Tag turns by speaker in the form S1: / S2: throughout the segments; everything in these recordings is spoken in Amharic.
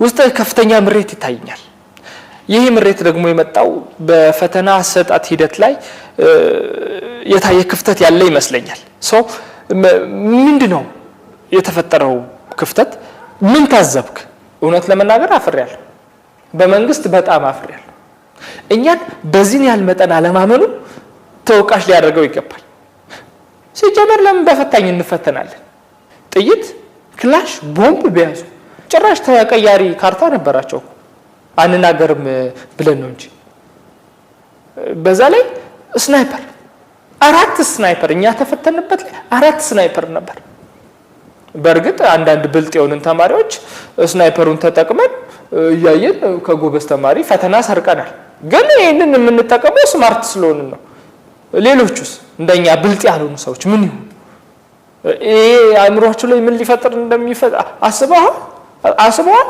S1: ውስጥ ከፍተኛ ምሬት ይታየኛል። ይሄ ምሬት ደግሞ የመጣው በፈተና አሰጣጥ ሂደት ላይ የታየ ክፍተት ያለ ይመስለኛል። ምንድነው የተፈጠረው ክፍተት? ምን ታዘብክ? እውነት ለመናገር አፍሬያለሁ። በመንግስት በጣም አፍሬያለሁ። እኛን በዚህ ያህል መጠን አለማመኑ ተወቃሽ ሊያደርገው ይገባል። ሲጀመር ለምን በፈታኝ እንፈተናለን? ጥይት፣ ክላሽ፣ ቦምብ ቢያዙ ጭራሽ ተቀያሪ ካርታ ነበራቸው። አንናገርም ብለን ነው እንጂ በዛ ላይ ስናይፐር 4 ስናይፐር እኛ ተፈተንበት ላይ 4 ስናይፐር ነበር። በርግጥ አንዳንድ ብልጥ የሆኑን ተማሪዎች ስናይፐሩን ተጠቅመን ያየን ከጎበዝ ተማሪ ፈተና ሰርቀናል። ግን ይሄንን የምንጠቀመው ስማርት ስለሆነ ነው። ሌሎቹስ እንደኛ ብልጥ ያልሆኑ ሰዎች ምን ይሁን? ይሄ አእምሮአቸው ላይ ምን ሊፈጥር እንደሚፈጥ አስበዋል?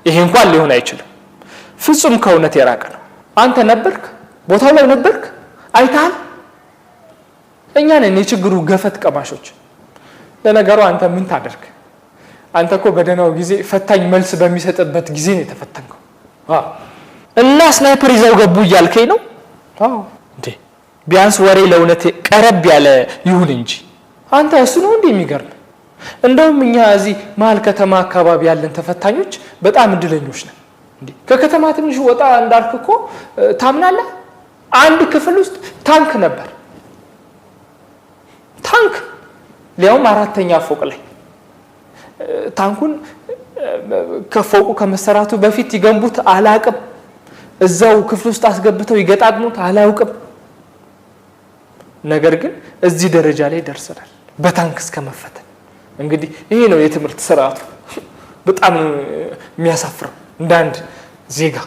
S1: ይሄ እንኳን ሊሆን አይችልም። ፍጹም ከእውነት የራቀ ነው። አንተ ነበርክ? ቦታው ላይ ነበርክ? አይታል? እኛ ነን የችግሩ ገፈት ቀማሾች። ለነገሩ አንተ ምን ታደርግ? አንተ እኮ በደናው ጊዜ ፈታኝ መልስ በሚሰጥበት ጊዜ ነው የተፈተንከው። እና ስናይፐር ይዘው ገቡ እያልከኝ ነው? እንዴ ቢያንስ ወሬ ለእውነት ቀረብ ያለ ይሁን እንጂ አንተ እሱ ነው እንዴ የሚገርም? እንደውም እኛ እዚህ መሀል ከተማ አካባቢ ያለን ተፈታኞች በጣም እድለኞች ነን። እንዴ ከከተማ ትንሽ ወጣ እንዳልክ እኮ ታምናለህ? አንድ ክፍል ውስጥ ታንክ ነበር። ታንክ ሊያውም 4ኛ ፎቅ ላይ። ታንኩን ከፎቁ ከመሰራቱ በፊት ይገንቡት አላቅም፣ እዛው ክፍል ውስጥ አስገብተው ይገጣጥሙት አላውቅም። ነገር ግን እዚህ ደረጃ ላይ ደርሰናል፣ በታንክ እስከመፈተን። እንግዲህ ይሄ ነው የትምህርት ስርዓቱ። በጣም የሚያሳፍረው እንደ አንድ ዜጋ